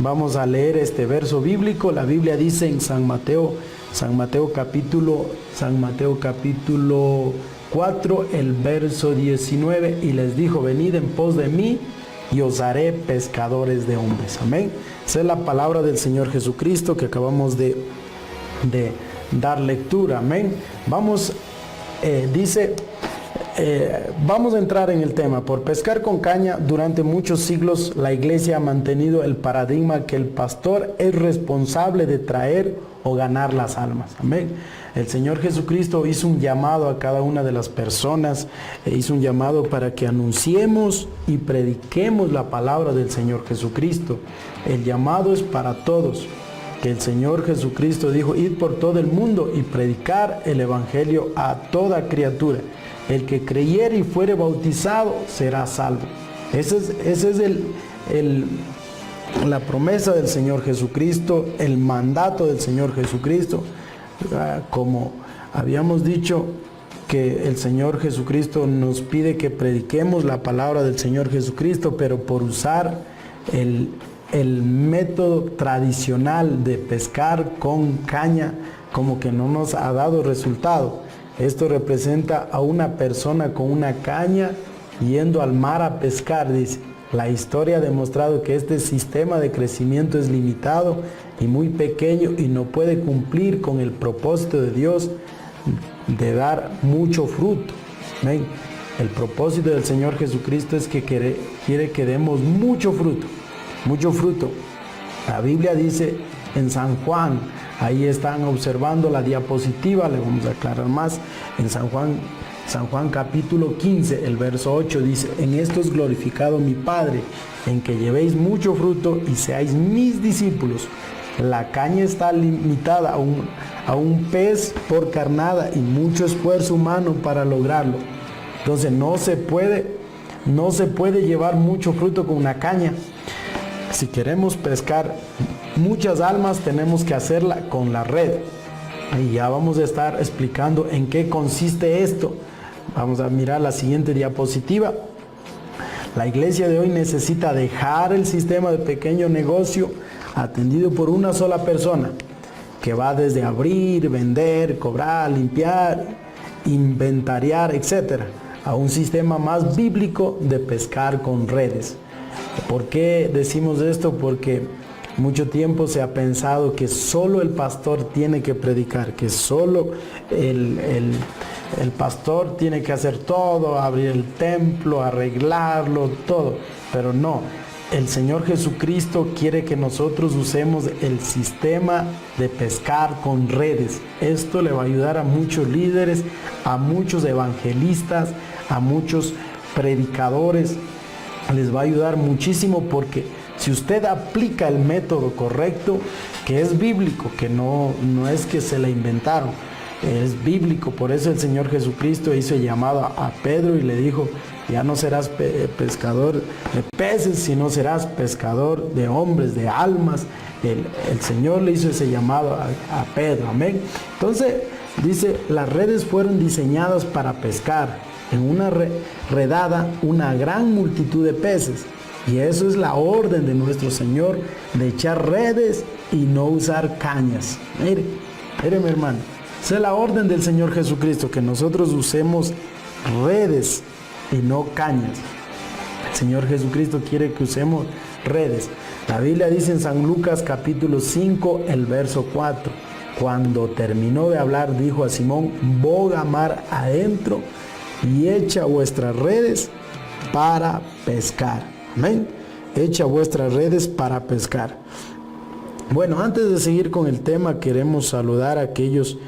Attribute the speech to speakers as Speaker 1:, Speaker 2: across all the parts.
Speaker 1: Vamos a leer este verso bíblico. La Biblia dice en San Mateo capítulo 4, el verso 19, y les dijo: venid en pos de mí y os haré pescadores de hombres. Amén. Esa es la palabra del Señor Jesucristo que acabamos de dar lectura. Amén. Vamos, vamos a entrar en el tema. Por pescar con caña, durante muchos siglos la iglesia ha mantenido el paradigma que el pastor es responsable de traer o ganar las almas. Amén. El Señor Jesucristo hizo un llamado a cada una de las personas, hizo un llamado para que anunciemos y prediquemos la palabra del Señor Jesucristo. El llamado es para todos. Que el Señor Jesucristo dijo: id por todo el mundo y predicar el evangelio a toda criatura. El que creyere y fuere bautizado será salvo. Ese es la promesa del Señor Jesucristo, el mandato del Señor Jesucristo. Como habíamos dicho, que el Señor Jesucristo nos pide que prediquemos la palabra del Señor Jesucristo, pero por usar el método tradicional de pescar con caña, como que no nos ha dado resultado. Esto representa a una persona con una caña yendo al mar a pescar, dice. La historia ha demostrado que este sistema de crecimiento es limitado y muy pequeño y no puede cumplir con el propósito de Dios de dar mucho fruto. ¿Ven? El propósito del Señor Jesucristo es que quiere que demos mucho fruto, mucho fruto. La Biblia dice en San Juan, ahí están observando la diapositiva, le vamos a aclarar más, en San Juan capítulo 15, el verso 8 dice: en esto es glorificado mi Padre, en que llevéis mucho fruto y seáis mis discípulos. La caña está limitada a un pez por carnada y mucho esfuerzo humano para lograrlo. Entonces no se puede llevar mucho fruto con una caña. Si queremos pescar muchas almas, tenemos que hacerla con la red. Y ya vamos a estar explicando en qué consiste esto. Vamos a mirar la siguiente diapositiva. La iglesia de hoy necesita dejar el sistema de pequeño negocio atendido por una sola persona, que va desde abrir, vender, cobrar, limpiar, inventariar, etc., a un sistema más bíblico de pescar con redes. ¿Por qué decimos esto? Porque mucho tiempo se ha pensado que solo el pastor tiene que predicar, que solo el pastor tiene que hacer todo, abrir el templo, arreglarlo, todo. Pero no, el Señor Jesucristo quiere que nosotros usemos el sistema de pescar con redes. Esto le va a ayudar a muchos líderes, a muchos evangelistas, a muchos predicadores. Les va a ayudar muchísimo, porque si usted aplica el método correcto, que es bíblico, que no es que se la inventaron, es bíblico. Por eso el Señor Jesucristo hizo el llamado a Pedro y le dijo: ya no serás pescador de peces, sino serás pescador de hombres, de almas. El Señor le hizo ese llamado a Pedro. Amén. Entonces dice: las redes fueron diseñadas para pescar en una redada una gran multitud de peces. Y eso es la orden de nuestro Señor, de echar redes y no usar cañas. Mire mi hermano, esa es la orden del Señor Jesucristo, que nosotros usemos redes y no cañas. El Señor Jesucristo quiere que usemos redes. La Biblia dice en San Lucas capítulo 5, el verso 4: cuando terminó de hablar, dijo a Simón: boga mar adentro y echa vuestras redes para pescar. Amén. Echa vuestras redes para pescar. Bueno, antes de seguir con el tema, queremos saludar a aquellos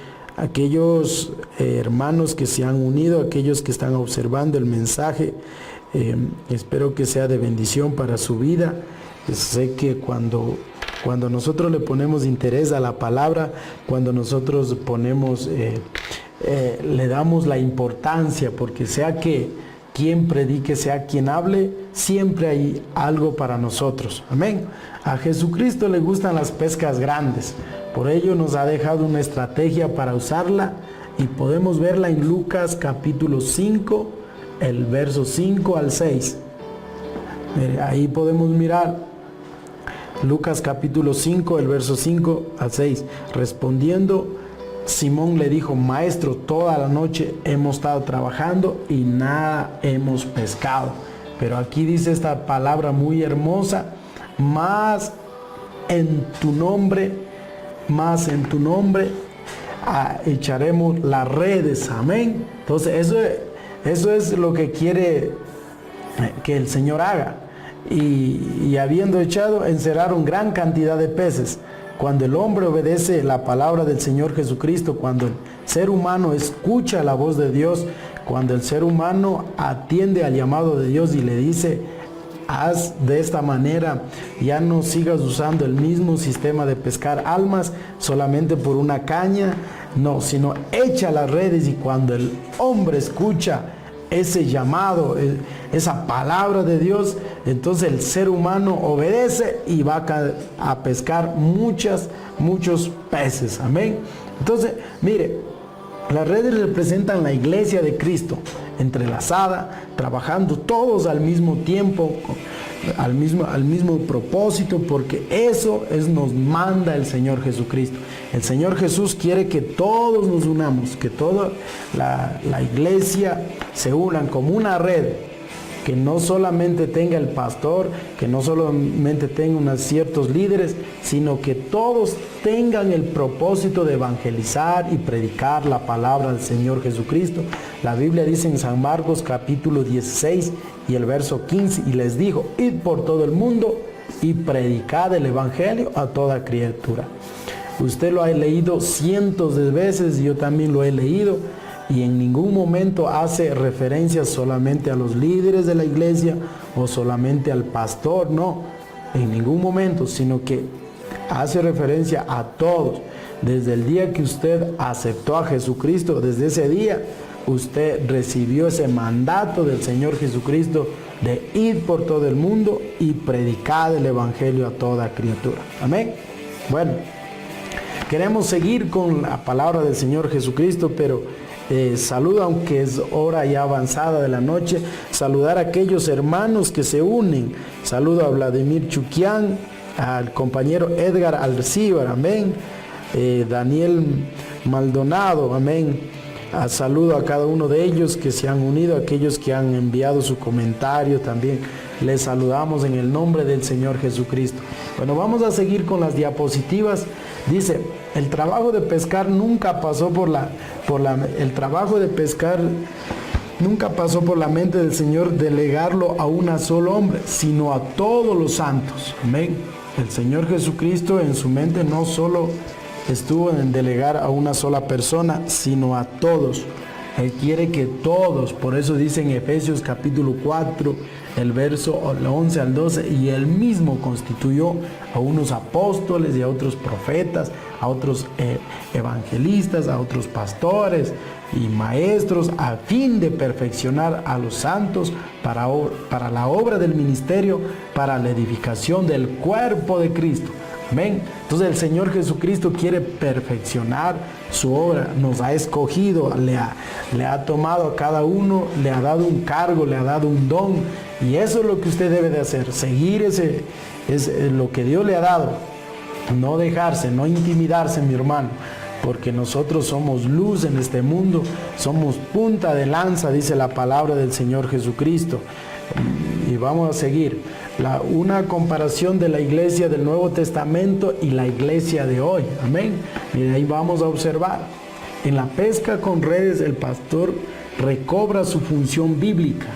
Speaker 1: hermanos que se han unido, aquellos que están observando el mensaje. Espero que sea de bendición para su vida. Sé que cuando nosotros le ponemos interés a la palabra, cuando nosotros ponemos le damos la importancia, porque sea que quien predique, sea quien hable, siempre hay algo para nosotros. Amén. A Jesucristo le gustan las pescas grandes, por ello nos ha dejado una estrategia para usarla, y podemos verla en Lucas capítulo 5, el verso 5 al 6. Ahí podemos mirar Lucas capítulo 5, el verso 5 al 6. Respondiendo, Simón le dijo: Maestro, toda la noche hemos estado trabajando y nada hemos pescado. Pero aquí dice esta palabra muy hermosa: más en tu nombre echaremos las redes. Amén. Entonces eso es lo que quiere que el Señor haga. Y habiendo echado, encerraron gran cantidad de peces. Cuando el hombre obedece la palabra del Señor Jesucristo, cuando el ser humano escucha la voz de Dios, cuando el ser humano atiende al llamado de Dios y le dice: haz de esta manera, ya no sigas usando el mismo sistema de pescar almas solamente por una caña, no, sino echa las redes. Y cuando el hombre escucha ese llamado, esa palabra de Dios, entonces el ser humano obedece y va a pescar muchos peces. Amén. Entonces, mire, las redes representan la iglesia de Cristo, entrelazada, trabajando todos al mismo tiempo, al mismo propósito, porque eso nos manda el Señor Jesucristo. El Señor Jesús quiere que todos nos unamos, que toda la iglesia se unan como una red, que no solamente tenga el pastor, que no solamente tenga unos ciertos líderes, sino que todos tengan el propósito de evangelizar y predicar la palabra del Señor Jesucristo. La Biblia dice en San Marcos capítulo 16 y el verso 15: y les dijo: id por todo el mundo y predicad el evangelio a toda criatura. Usted lo ha leído cientos de veces, yo también lo he leído, y en ningún momento hace referencia solamente a los líderes de la iglesia o solamente al pastor, no, en ningún momento, sino que hace referencia a todos. Desde el día que usted aceptó a Jesucristo, desde ese día usted recibió ese mandato del Señor Jesucristo de ir por todo el mundo y predicar el evangelio a toda criatura. Amén. Bueno, queremos seguir con la palabra del Señor Jesucristo, pero saludo, aunque es hora ya avanzada de la noche, saludar a aquellos hermanos que se unen. Saludo a Vladimir Chuquián, al compañero Edgar Alcíbar, amén. Daniel Maldonado, amén. Saludo a cada uno de ellos que se han unido, aquellos que han enviado su comentario también. Les saludamos en el nombre del Señor Jesucristo. Bueno, vamos a seguir con las diapositivas. Dice: el trabajo de pescar nunca pasó por la mente del Señor delegarlo a un solo hombre, sino a todos los santos. Amén. El Señor Jesucristo en su mente no solo estuvo en delegar a una sola persona, sino a todos. Él quiere que todos, por eso dice en Efesios capítulo 4, el verso 11 al 12, y él mismo constituyó a unos apóstoles y a otros profetas, a otros evangelistas, a otros pastores y maestros, a fin de perfeccionar a los santos para la obra del ministerio, para la edificación del cuerpo de Cristo. Amén. Entonces el Señor Jesucristo quiere perfeccionar su obra, nos ha escogido, le ha tomado a cada uno, le ha dado un cargo, le ha dado un don, y eso es lo que usted debe de hacer, seguir es lo que Dios le ha dado, no dejarse, no intimidarse, mi hermano, porque nosotros somos luz en este mundo, somos punta de lanza, dice la palabra del Señor Jesucristo. Y vamos a seguir. Una comparación de la iglesia del Nuevo Testamento y la iglesia de hoy. Amén. Y ahí vamos a observar. En la pesca con redes el pastor recobra su función bíblica.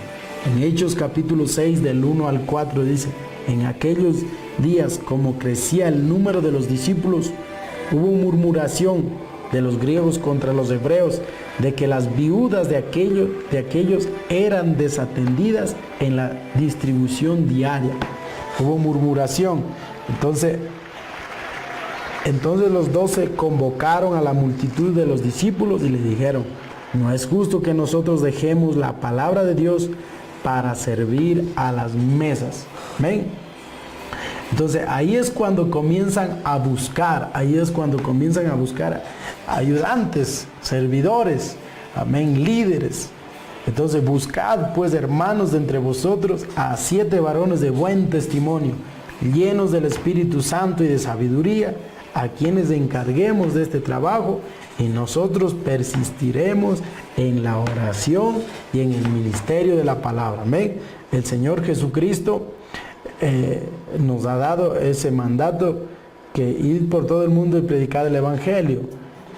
Speaker 1: En Hechos capítulo 6 del 1 al 4 dice: en aquellos días, como crecía el número de los discípulos, hubo murmuración de los griegos contra los hebreos, de que las viudas de aquellos eran desatendidas en la distribución diaria. Hubo murmuración. Entonces los 12 convocaron a la multitud de los discípulos y le dijeron: no es justo que nosotros dejemos la palabra de Dios para servir a las mesas. Amén. Entonces ahí es cuando comienzan a buscar ayudantes, servidores, amén, líderes. Entonces buscad pues, hermanos, de entre vosotros a 7 varones de buen testimonio, llenos del Espíritu Santo y de sabiduría, a quienes encarguemos de este trabajo, y nosotros persistiremos en la oración y en el ministerio de la palabra. Amén. El Señor Jesucristo nos ha dado ese mandato, que ir por todo el mundo y predicar el Evangelio,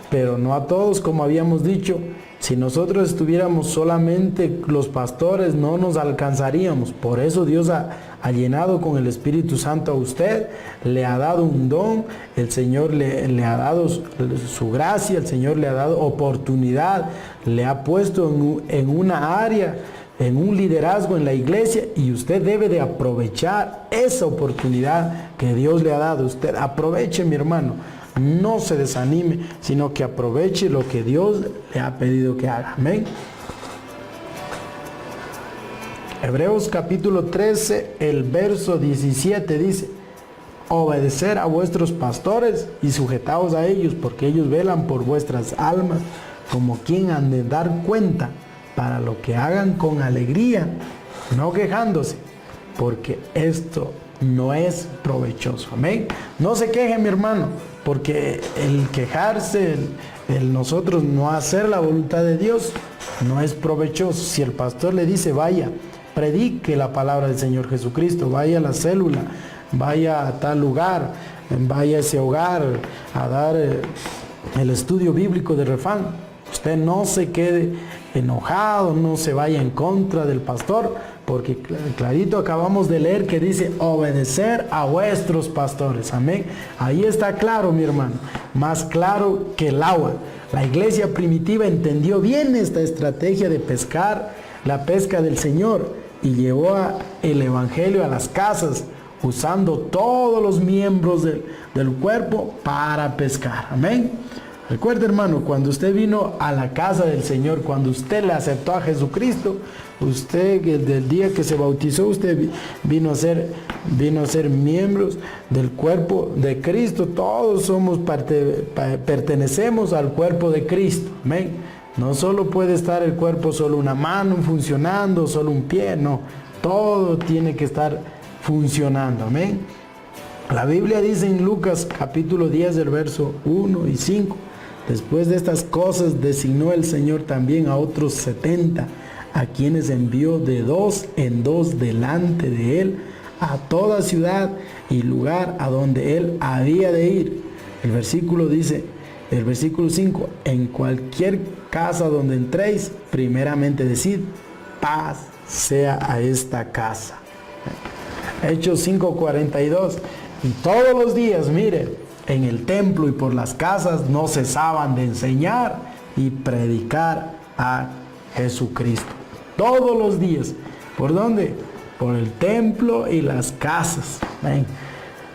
Speaker 1: pero no a todos, como habíamos dicho. Si nosotros estuviéramos solamente los pastores, no nos alcanzaríamos. Por eso Dios ha llenado con el Espíritu Santo a usted, le ha dado un don, el Señor le ha dado su gracia, el Señor le ha dado oportunidad, le ha puesto en una área, en un liderazgo en la iglesia, y usted debe de aprovechar esa oportunidad que Dios le ha dado. Usted aproveche, mi hermano. No se desanime, sino que aproveche lo que Dios le ha pedido que haga. Amén. Hebreos capítulo 13, el verso 17 dice: obedecer a vuestros pastores y sujetaos a ellos, porque ellos velan por vuestras almas, como quien han de dar cuenta, para lo que hagan con alegría, no quejándose, porque esto no es provechoso. Amén. No se queje, mi hermano, porque el quejarse, el nosotros no hacer la voluntad de Dios, no es provechoso. Si el pastor le dice: vaya, predique la palabra del Señor Jesucristo, vaya a la célula, vaya a tal lugar, vaya a ese hogar a dar el estudio bíblico de Refán, usted no se quede enojado, no se vaya en contra del pastor, porque clarito acabamos de leer que dice: obedecer a vuestros pastores. Amén. Ahí está claro, mi hermano, más claro que el agua. La iglesia primitiva entendió bien esta estrategia de pescar, la pesca del Señor, y llevó el evangelio a las casas, usando todos los miembros del cuerpo para pescar. Amén. Recuerde, hermano, cuando usted vino a la casa del Señor, cuando usted le aceptó a Jesucristo, usted, desde el día que se bautizó, usted vino a ser miembros del cuerpo de Cristo. Todos pertenecemos al cuerpo de Cristo. Amén. No solo puede estar el cuerpo, solo una mano funcionando, solo un pie, no. Todo tiene que estar funcionando. Amén. La Biblia dice en Lucas capítulo 10, del verso 1 y 5: después de estas cosas designó el Señor también a otros 70, a quienes envió de 2 en 2 delante de él a toda ciudad y lugar a donde él había de ir. El versículo dice, el versículo 5: en cualquier casa donde entréis, primeramente decid: paz sea a esta casa. Hechos 5:42: y todos los días, mire, en el templo y por las casas no cesaban de enseñar y predicar a Jesucristo. Todos los días. ¿Por dónde? Por el templo y las casas. Amén.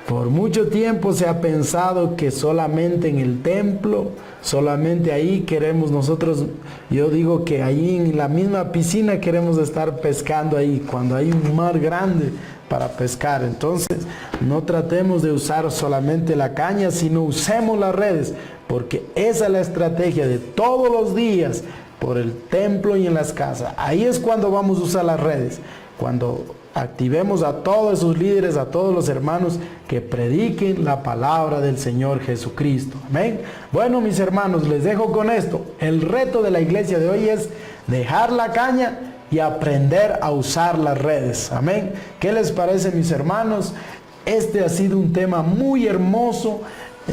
Speaker 1: Por mucho tiempo se ha pensado que solamente en el templo, solamente ahí queremos nosotros, yo digo que ahí en la misma piscina queremos estar pescando ahí, cuando hay un mar grande para pescar. Entonces, no tratemos de usar solamente la caña, sino usemos las redes, porque esa es la estrategia de todos los días, por el templo y en las casas. Ahí es cuando vamos a usar las redes, cuando activemos a todos esos líderes, a todos los hermanos que prediquen la palabra del Señor Jesucristo. Amén. Bueno, mis hermanos, les dejo con esto. El reto de la iglesia de hoy es dejar la caña y aprender a usar las redes. Amén. ¿Qué les parece, mis hermanos? Este ha sido un tema muy hermoso,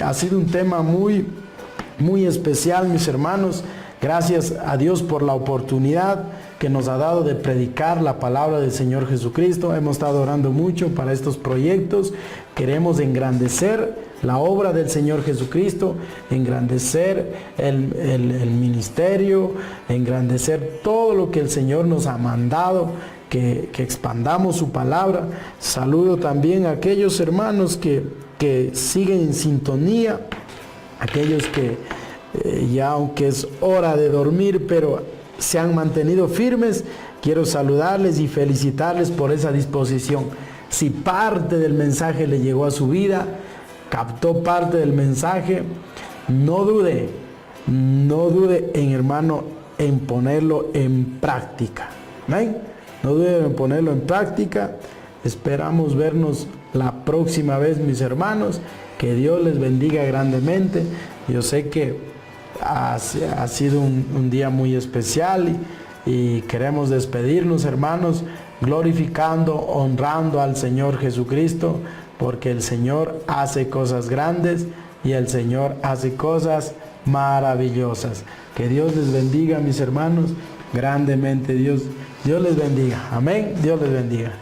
Speaker 1: ha sido un tema muy especial, mis hermanos. Gracias a Dios por la oportunidad que nos ha dado de predicar la palabra del Señor Jesucristo. Hemos estado orando mucho para estos proyectos. Queremos engrandecer la obra del Señor Jesucristo, engrandecer el ministerio, engrandecer todo lo que el Señor nos ha mandado, que expandamos su palabra. Saludo también a aquellos hermanos que siguen en sintonía, aquellos que ya aunque es hora de dormir, pero se han mantenido firmes. Quiero saludarles y felicitarles por esa disposición. Si parte del mensaje le llegó a su vida, captó parte del mensaje, no dude en, hermano, en ponerlo en práctica. ¿Amén? No dude en ponerlo en práctica. Esperamos vernos la próxima vez, mis hermanos. Que Dios les bendiga grandemente. Yo sé que ha sido un día muy especial y queremos despedirnos, hermanos, glorificando, honrando al Señor Jesucristo, porque el Señor hace cosas grandes y el Señor hace cosas maravillosas. Que Dios les bendiga, mis hermanos, grandemente. Dios les bendiga. Amén. Dios les bendiga.